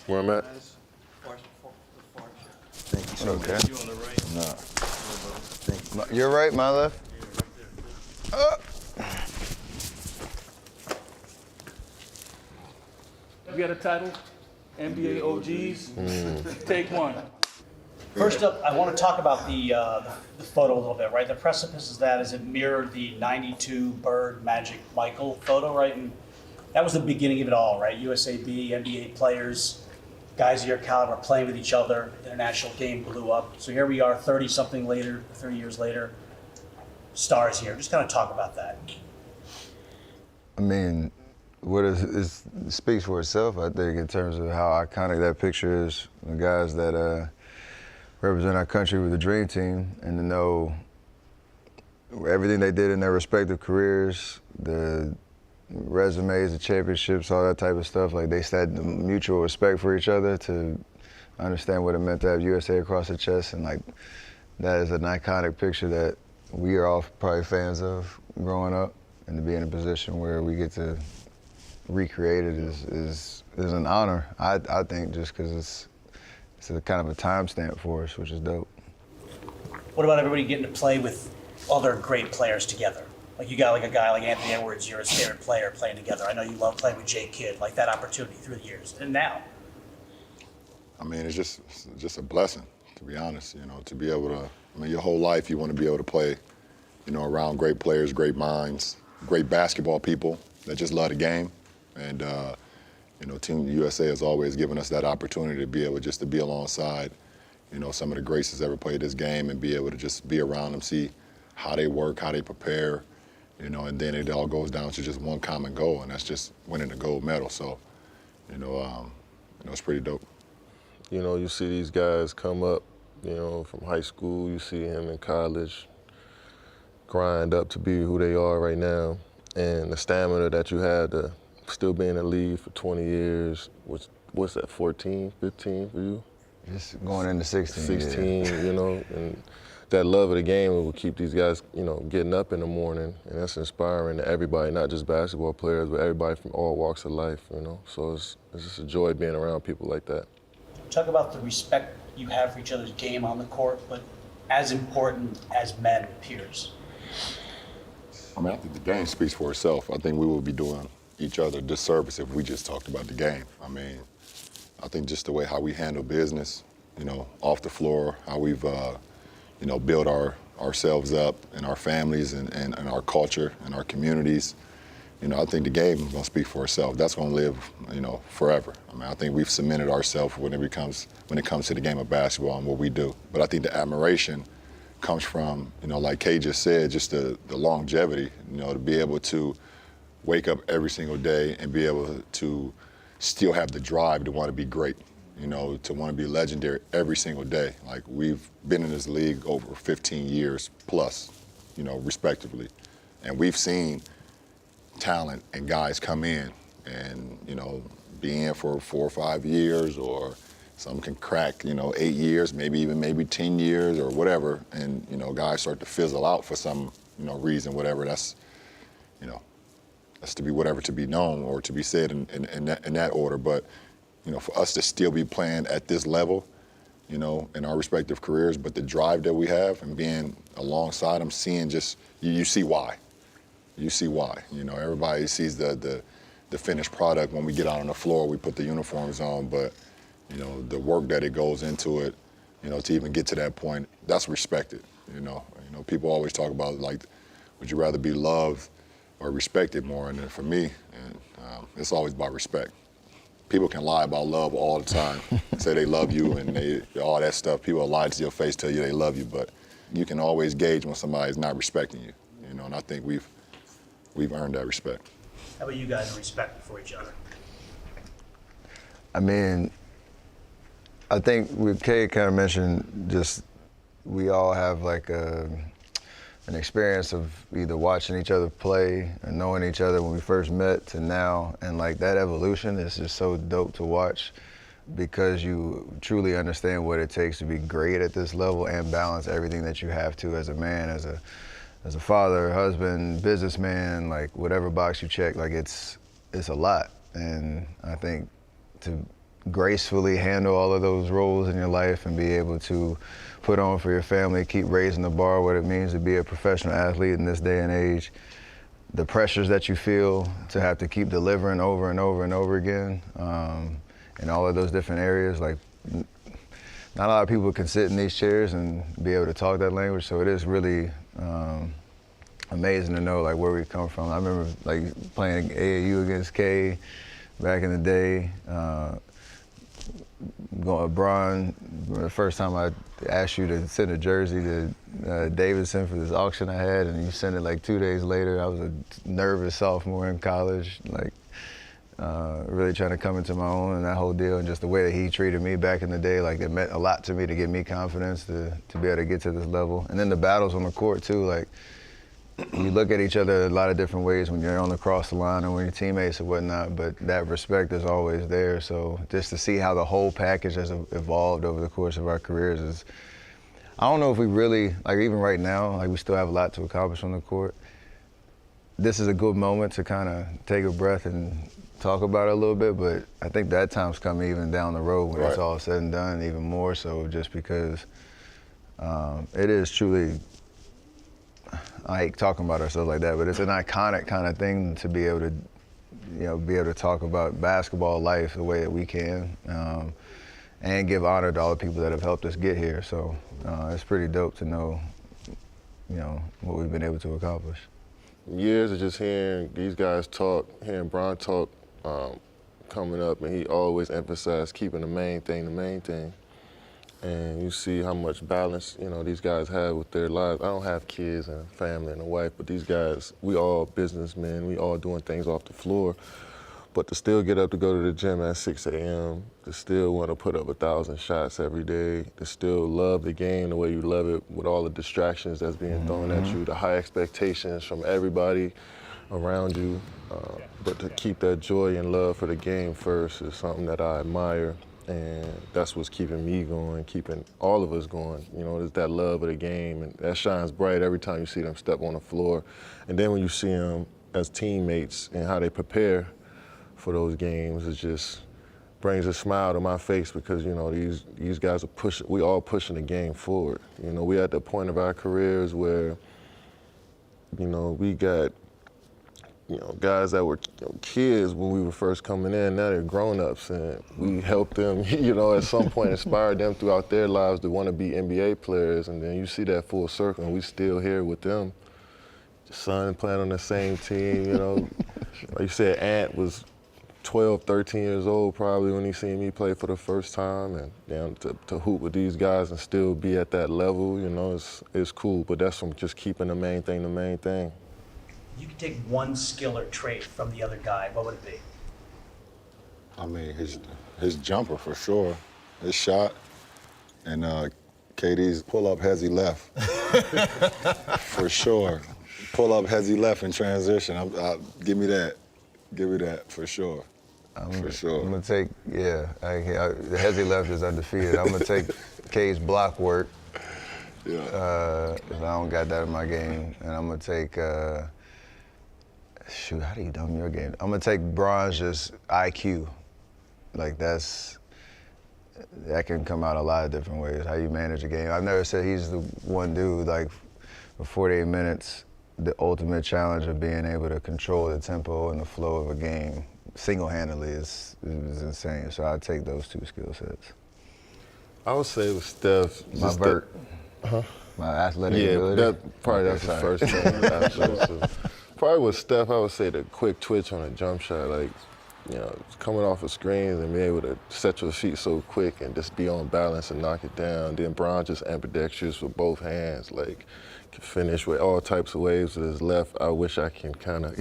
Where I'm at? Thank you so much. Okay. You on the right? No. Thank you. You're right, my left. You got a title? NBA OGs? Take one. First up, I want to talk about the photo a little bit, right? The precipice is that as it mirrored the 92 Bird Magic Michael photo, right? And that was the beginning of it all, right? USAB, NBA players, guys of your caliber playing with each other, international game blew up. So here we are 30 years later, stars here. Just kind of talk about that. I mean, it speaks for itself, I think, in terms of how iconic that picture is. The guys that represent our country with the dream team, and to know everything they did in their respective careers, the resumes, the championships, all that type of stuff. Like, they had the mutual respect for each other to understand what it meant to have USA across the chest, and like, that is an iconic picture that we are all probably fans of growing up, and to be in a position where we get to recreate it is an honor, I think, just because it's a kind of a timestamp for us, which is dope. What about everybody getting to play with other great players together? Like, you got like a guy like Anthony Edwards, you're his favorite player, playing together. I know you love playing with Jay Kidd, like that opportunity through the years. And now? I mean, it's just a blessing, to be honest, you know, to be able to, I mean, your whole life you want to be able to play, you know, around great players, great minds, great basketball people that just love the game. And, you know, Team USA has always given us that opportunity to be able just to be alongside, you know, some of the greats that's ever played this game, and be able to just be around them, see how they work, how they prepare, you know, and then it all goes down to just one common goal, and that's just winning the gold medal. So, you know, it's pretty dope. You know, you see these guys come up, you know, from high school, you see him in college, grind up to be who they are right now, and the stamina that you had to still be in the league for 20 years, what's that, 14, 15 for you? Just going into 16. 16, yeah. you know, and that love of the game will keep these guys, you know, getting up in the morning, and that's inspiring to everybody, not just basketball players, but everybody from all walks of life, you know. So it's just a joy being around people like that. Talk about the respect you have for each other's game on the court, but as important as men, peers. I mean, I think the game speaks for itself. I think we would be doing each other a disservice if we just talked about the game. I mean, I think just the way how we handle business, you know, off the floor, how we've, you know, built ourselves up and our families and our culture and our communities, you know, I think the game is going to speak for itself. That's going to live, you know, forever. I mean, I think we've cemented ourselves when it comes to the game of basketball and what we do. But I think the admiration comes from, you know, like Kay just said, just the longevity, you know, to be able to wake up every single day and be able to still have the drive to want to be great, you know, to want to be legendary every single day. Like, we've been in this league over 15 years plus, you know, respectively. And we've seen talent and guys come in and, you know, be in for 4 or 5 years, or some can crack, you know, 8 years, maybe 10 years or whatever. And, you know, guys start to fizzle out for some, you know, reason, whatever. That's, you know, that's to be whatever to be known or to be said in that order. But, you know, for us to still be playing at this level, you know, in our respective careers, but the drive that we have and being alongside them, seeing just, you see why. You see why. You know, everybody sees the finished product when we get out on the floor, we put the uniforms on, but, you know, the work that it goes into it, you know, to even get to that point, that's respected, you know. You know, people always talk about, like, would you rather be loved or respected more? And then for me, it's always about respect. People can lie about love all the time, say they love you and all that stuff. People lie to your face, tell you they love you, but you can always gauge when somebody's not respecting you, you know, and I think we've earned that respect. How about you guys and respect for each other? I mean, I think Kay kind of mentioned, just we all have like an experience of either watching each other play and knowing each other when we first met to now, and like that evolution is just so dope to watch, because you truly understand what it takes to be great at this level and balance everything that you have to as a man, as a father, husband, businessman, like whatever box you check, like it's a lot. And I think to gracefully handle all of those roles in your life and be able to put on for your family, keep raising the bar, what it means to be a professional athlete in this day and age, the pressures that you feel to have to keep delivering over and over and over again in all of those different areas. Like, not a lot of people can sit in these chairs and be able to talk that language, so it is really amazing to know like where we come from. I remember like playing AAU against K back in the day. LeBron, the first time I asked you to send a jersey to Davidson for this auction I had, and you sent it like 2 days later. I was a nervous sophomore in college, like really trying to come into my own and that whole deal, and just the way that he treated me back in the day, like it meant a lot to me to give me confidence to be able to get to this level. And then the battles on the court too, like you look at each other a lot of different ways when you're on the cross the line and when you're teammates and whatnot, but that respect is always there. So just to see how the whole package has evolved over the course of our careers is, I don't know if we really, like even right now, like we still have a lot to accomplish on the court. This is a good moment to kind of take a breath and talk about it a little bit, but I think that time's coming even down the road when it's all said and done, even more so, just because it is truly, I hate talking about ourselves like that, but it's an iconic kind of thing to be able to, be able to talk about basketball life the way that we can, and give honor to all the people that have helped us get here. So it's pretty dope to know, what we've been able to accomplish. Years of just hearing these guys talk, hearing Bron talk coming up, and he always emphasized keeping the main thing the main thing. And you see how much balance, these guys have with their lives. I don't have kids and a family and a wife, but these guys, we all businessmen, we all doing things off the floor. But to still get up to go to the gym at 6 a.m., to still want to put up 1,000 shots every day, to still love the game the way you love it with all the distractions that's being thrown at you, the high expectations from everybody around you. But to keep that joy and love for the game first is something that I admire. And that's what's keeping me going, keeping all of us going. There's that love of the game, and that shines bright every time you see them step on the floor. And then when you see them as teammates and how they prepare for those games, it just brings a smile to my face because, these guys are pushing, we all pushing the game forward. We at the point of our careers where, we got guys that were kids when we were first coming in, now they're grown-ups, and we helped them, at some point inspired them throughout their lives to want to be NBA players, and then you see that full circle, and we still here with them. Son playing on the same team, Like you said, Ant was 12, 13 years old probably when he seen me play for the first time, and down to hoop with these guys and still be at that level, it's cool, but that's from just keeping the main thing the main thing. You could take one skill or trait from the other guy, what would it be? I mean, his jumper for sure, his shot, and KD's pull-up hezzy left, for sure. Pull-up hezzy left in transition. Give me that for sure. For sure. I'm gonna take, the hezzy left is undefeated. I'm gonna take K's block work. Yeah. If I don't got that in my game, and I'm gonna take. How do you dumb your game? I'm gonna take Bron's just IQ. Like that can come out a lot of different ways, how you manage a game. I've never said he's the one dude, like for 48 minutes, the ultimate challenge of being able to control the tempo and the flow of a game single-handedly is insane. So I'd take those two skill sets. I would say with Steph, My vert. My athletic ability. That's the first thing. Probably with Steph, I would say the quick twitch on a jump shot, like, coming off of screens and being able to set your feet so quick and just be on balance and knock it down. Then Bron just ambidextrous with both hands, like, can finish with all types of waves with his left. I wish I can kind of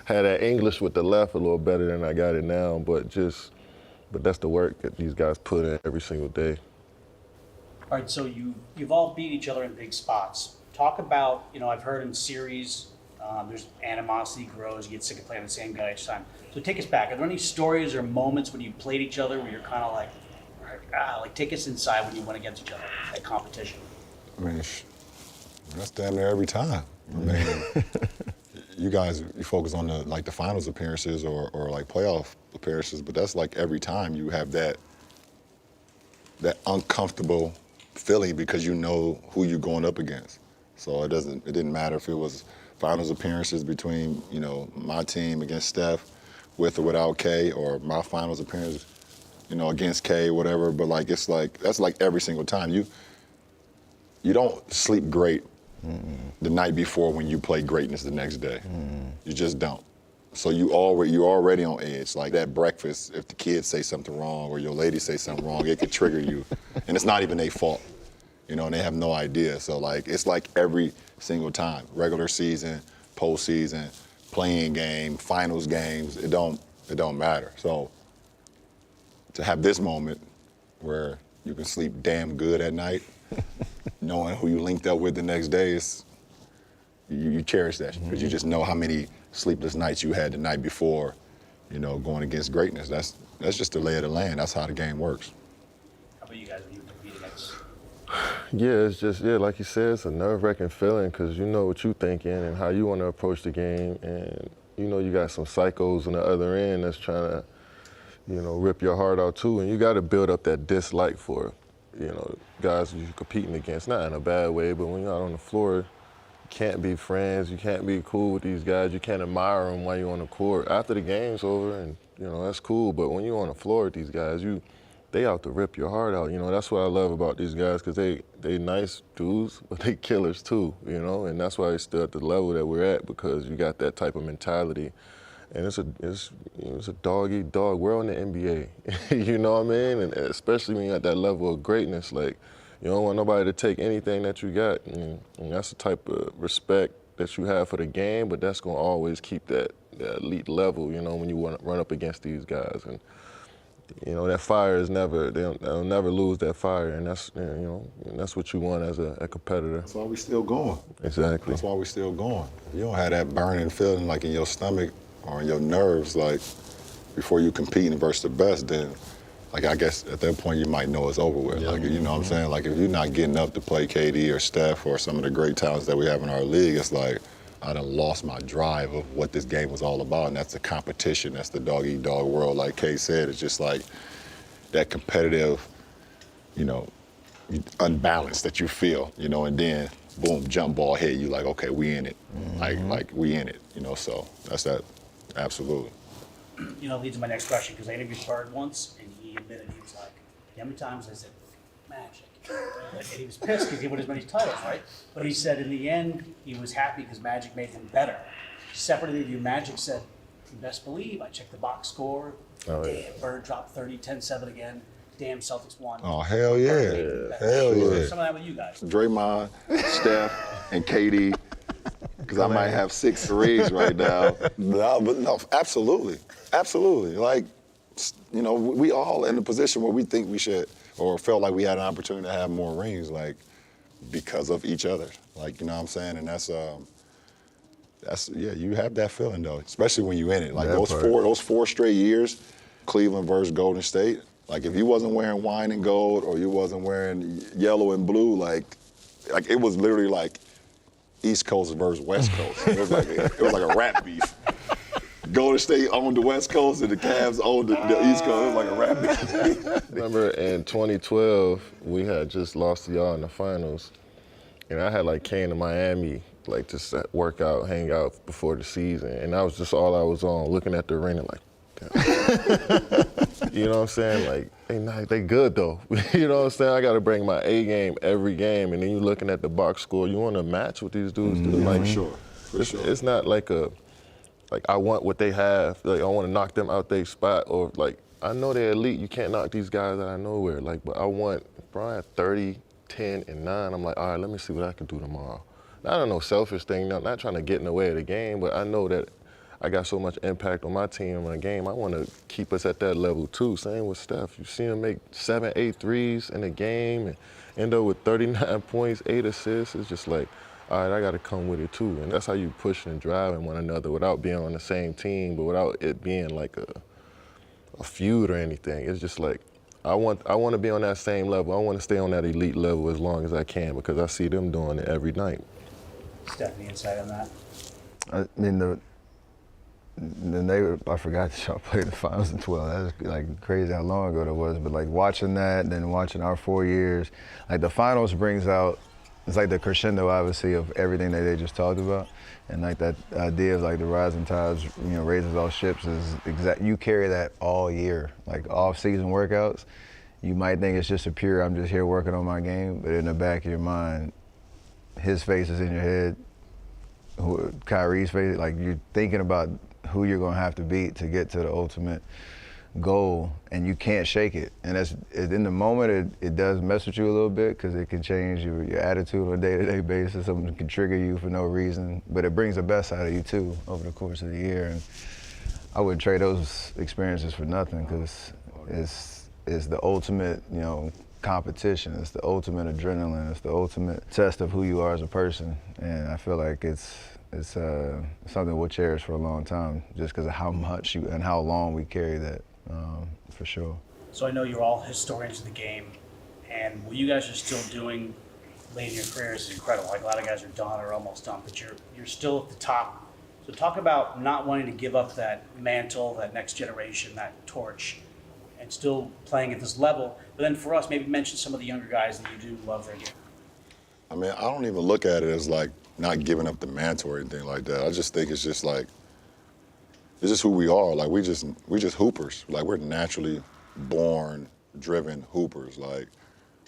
have that English with the left a little better than I got it now, but that's the work that these guys put in every single day. All right, so you've all beat each other in big spots. Talk about, I've heard in series, there's animosity grows, you get sick of playing the same guy each time. So take us back. Are there any stories or moments when you played each other where you're kind of like take us inside when you went against each other at competition? I mean, that's damn near every time. I mean, you guys, you focus on the finals appearances or like playoff appearances, but that's like every time you have that uncomfortable feeling because you know who you're going up against. So it didn't matter if it was finals appearances between, you know, my team against Steph with or without K, or my finals appearance, you know, against K, whatever. But like, it's like, that's like every single time. You don't sleep great the night before when you play greatness the next day. You just don't. So you're already on edge. Like that breakfast, if the kids say something wrong or your lady say something wrong, it could trigger you. And it's not even their fault, you know, and they have no idea. So like, it's like every single time, regular season, postseason, playing game, finals games, it don't matter. So to have this moment where you can sleep damn good at night, knowing who you linked up with the next day, you cherish that because you just know how many sleepless nights you had the night before, you know, going against greatness. That's just the lay of the land. That's how the game works. How about you guys when you compete against? Yeah, it's just, like you said, it's a nerve-wracking feeling because you know what you're thinking and how you want to approach the game, and you know you got some psychos on the other end that's trying to, you know, rip your heart out too, and you got to build up that dislike for, you know, guys you're competing against, not in a bad way, but when you're out on the floor, you can't be friends, you can't be cool with these guys, you can't admire them while you're on the court. After the game's over, and you know, that's cool, but when you're on the floor with these guys, they out to rip your heart out, you know. That's what I love about these guys, because they nice dudes, but they killers too, you know, and that's why they still at the level that we're at, because you got that type of mentality. And it's a dog-eat-dog world in the NBA, you know what I mean? And especially when you're at that level of greatness, like, you don't want nobody to take anything that you got. And that's the type of respect that you have for the game, but that's gonna always keep that elite level, you know, when you want to run up against these guys. And, you know, that fire is they'll never lose that fire, and that's, you know, and that's what you want as a competitor. That's why we still going. Exactly. That's why we still going. If you don't have that burning feeling like in your stomach or in your nerves, like before you competing versus the best, then like I guess at that point you might know it's over with. Like, you know what I'm saying? Like if you're not getting up to play KD or Steph or some of the great talents that we have in our league, it's like I done lost my drive of what this game was all about, and that's the competition. That's the dog-eat-dog world. Like Kay said, it's just like that competitive, you know, unbalance that you feel, you know, and then boom, jump ball hit, you like, okay, we in it. Like we in it, you know, so that's that, absolutely. You know, leads to my next question, because I interviewed Bird once, and he admitted, he was like, how many times I said, Magic? And he was pissed because he won as many titles, right? But he said in the end, he was happy because Magic made him better. Separate interview, Magic said, you best believe, I checked the box score. Damn, Bird dropped 30, 10-7 again. Damn, Celtics won. Oh, hell yeah. Hell yeah. Some of that with you guys. Draymond, Steph, and KD, because I might have 6 threes right now. No, absolutely. Absolutely. Like, you know, we all in a position where we think we should, or felt like we had an opportunity to have more rings, like, because of each other. Like, you know what I'm saying? And that's yeah, you have that feeling though, especially when you're in it. Like those four straight years, Cleveland versus Golden State, like if you wasn't wearing wine and gold or you wasn't wearing yellow and blue, like it was literally like East Coast versus West Coast. It was like a rap beef. Golden State owned the West Coast and the Cavs owned the East Coast. It was like a rap beef. Remember in 2012, we had just lost to y'all in the finals, and I had like came to Miami, like just work out, hang out before the season, and that was just all I was on, looking at the arena like, damn. You know what I'm saying? Like, they good though. You know what I'm saying? I got to bring my A game every game, and then you looking at the box score, you want to match what these dudes do. Like, For sure. It's not like I want what they have. Like I want to knock them out their spot, or like I know they're elite. You can't knock these guys out of nowhere. Like, but I want Brian 30, 10, and 9. I'm like, all right, let me see what I can do tomorrow. I don't know, selfish thing. Not trying to get in the way of the game, but I know that I got so much impact on my team and my game. I want to keep us at that level too. Same with Steph. You see him make 7, 8 threes in a game and end up with 39 points, 8 assists. It's just like, all right, I got to come with it too. And that's how you push and driving one another without being on the same team, but without it being like a feud or anything. It's just like, I want to be on that same level. I want to stay on that elite level as long as I can, because I see them doing it every night. Stephanie, insight on that? I mean, I forgot that y'all played the finals in 12. That's like crazy how long ago that was. But like watching that, then watching our 4 years, like the finals brings out, it's like the crescendo obviously of everything that they just talked about. And like that idea of like the rising tides, raises all ships is you carry that all year. Like off-season workouts, you might think it's just I'm just here working on my game, but in the back of your mind, his face is in your head, Kyrie's face, like you're thinking about who you're gonna have to beat to get to the ultimate goal, and you can't shake it. And in the moment, it does mess with you a little bit because it can change your attitude on a day-to-day basis. Something can trigger you for no reason, but it brings the best out of you too over the course of the year. And I wouldn't trade those experiences for nothing because it's the ultimate, competition. It's the ultimate adrenaline. It's the ultimate test of who you are as a person. And I feel like it's something we'll cherish for a long time, just because of how much and how long we carry that, for sure. So I know you're all historians of the game, and what you guys are still doing late in your careers is incredible. Like a lot of guys are done or almost done, but you're still at the top. So talk about not wanting to give up that mantle, that next generation, that torch, and still playing at this level. But then for us, maybe mention some of the younger guys that you do love their game. I mean, I don't even look at it as like not giving up the mantle or anything like that. I just think it's just like, it's just who we are. Like we just hoopers. Like we're naturally born, driven hoopers. Like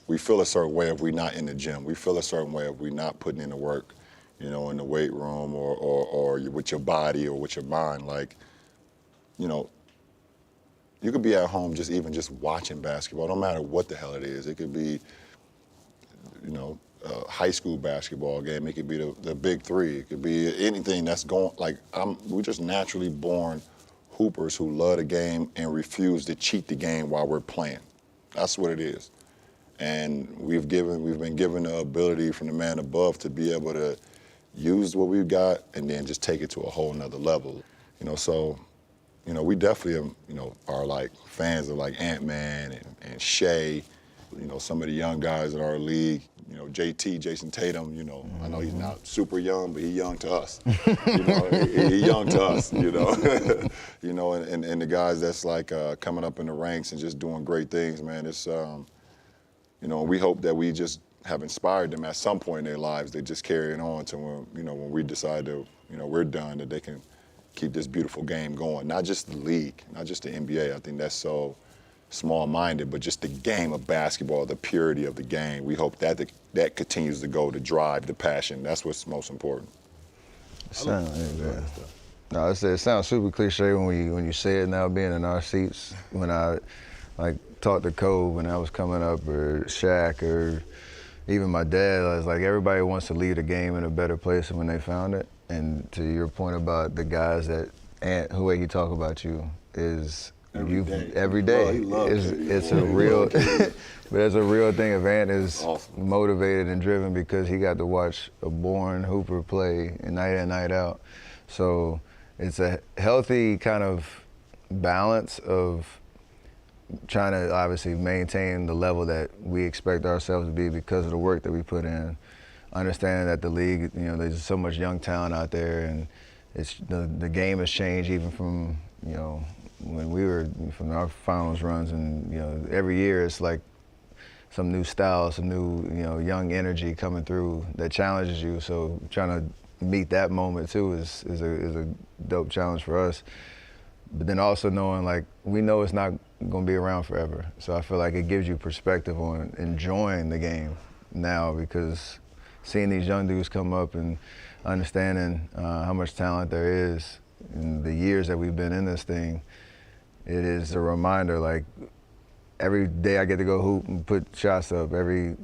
we feel a certain way if we're not in the gym. We feel a certain way if we're not putting in the work, in the weight room or with your body or with your mind. Like, you could be at home just watching basketball, no matter what the hell it is. It could be, a high school basketball game. It could be the big three. It could be anything that's going, we're just naturally born hoopers who love the game and refuse to cheat the game while we're playing. That's what it is. And we've been given the ability from the man above to be able to use what we've got and then just take it to a whole nother level. We definitely are like fans of like Ant-Man and Shea, some of the young guys in our league, JT, Jason Tatum, I know he's not super young, but he's young to us. He's young to us, and the guys that's like coming up in the ranks and just doing great things, man. It's, we hope that we just have inspired them at some point in their lives. They just carry it on to when we decide to, we're done, that they can keep this beautiful game going. Not just the league, not just the NBA. I think that's so small-minded, but just the game of basketball, the purity of the game. We hope that continues to go, to drive the passion. That's what's most important. It sounds super cliche when you say it now, being in our seats. When I talked to Kobe when I was coming up, or Shaq, or even my dad, I was like, everybody wants to leave the game in a better place than when they found it. And to your point about the guys the way he talk about you is every day. It's a real, but it's a real thing. If Ant is motivated and driven because he got to watch a born hooper play night in, night out. So it's a healthy kind of balance of trying to obviously maintain the level that we expect ourselves to be because of the work that we put in. Understanding that the league, there's so much young talent out there, and it's the game has changed even from, when we were from our finals runs, and every year it's like some new style, some new young energy coming through that challenges you. So trying to meet that moment too is a dope challenge for us. But then also knowing we know it's not going to be around forever. So I feel like it gives you perspective on enjoying the game now, because seeing these young dudes come up and understanding how much talent there is in the years that we've been in this thing, it is a reminder, every day I get to go hoop and put shots up. We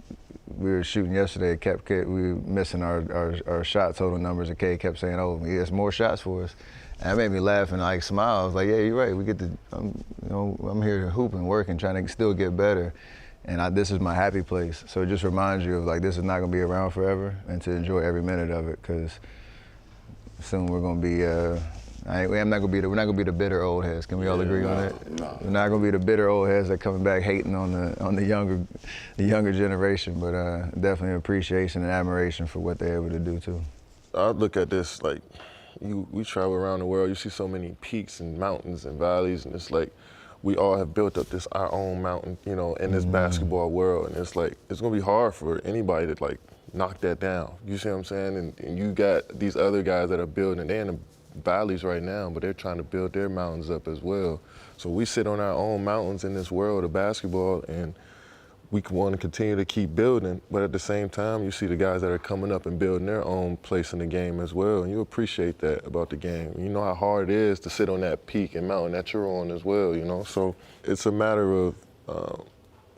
were shooting yesterday, we were missing our shot total numbers, and Kay kept saying, oh, he has more shots for us. And that made me laugh and smile. I was like, yeah, you're right. We get to, I'm here to hoop and work and trying to still get better. And this is my happy place. So it just reminds you of this is not going to be around forever, and to enjoy every minute of it, because soon we're going to be, we're not going to be the bitter old heads. Can we all agree on that? No. We're not going to be the bitter old heads that coming back hating on the younger generation, but definitely appreciation and admiration for what they're able to do too. I look at this we travel around the world, you see so many peaks and mountains and valleys, and it's like we all have built up this our own mountain, you know, in this basketball world, and it's like it's gonna be hard for anybody to like knock that down. You see what I'm saying? And you got these other guys that are building, they're in the valleys right now, but they're trying to build their mountains up as well. So we sit on our own mountains in this world of basketball, and we want to continue to keep building, but at the same time, you see the guys that are coming up and building their own place in the game as well, and you appreciate that about the game. You know how hard it is to sit on that peak and mountain that you're on as well, you know? So it's a matter of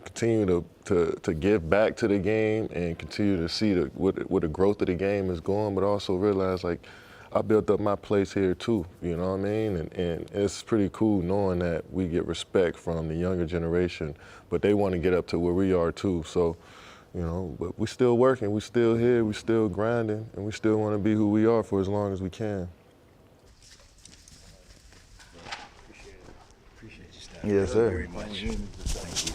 continue to give back to the game and continue to see where the growth of the game is going, but also realize, like, I built up my place here too, you know what I mean? And it's pretty cool knowing that we get respect from the younger generation, but they want to get up to where we are too. So, you know, but we still working, we still here, we still grinding, and we still want to be who we are for as long as we can. Appreciate you, Steph. Yes, sir. Very much. Thank you.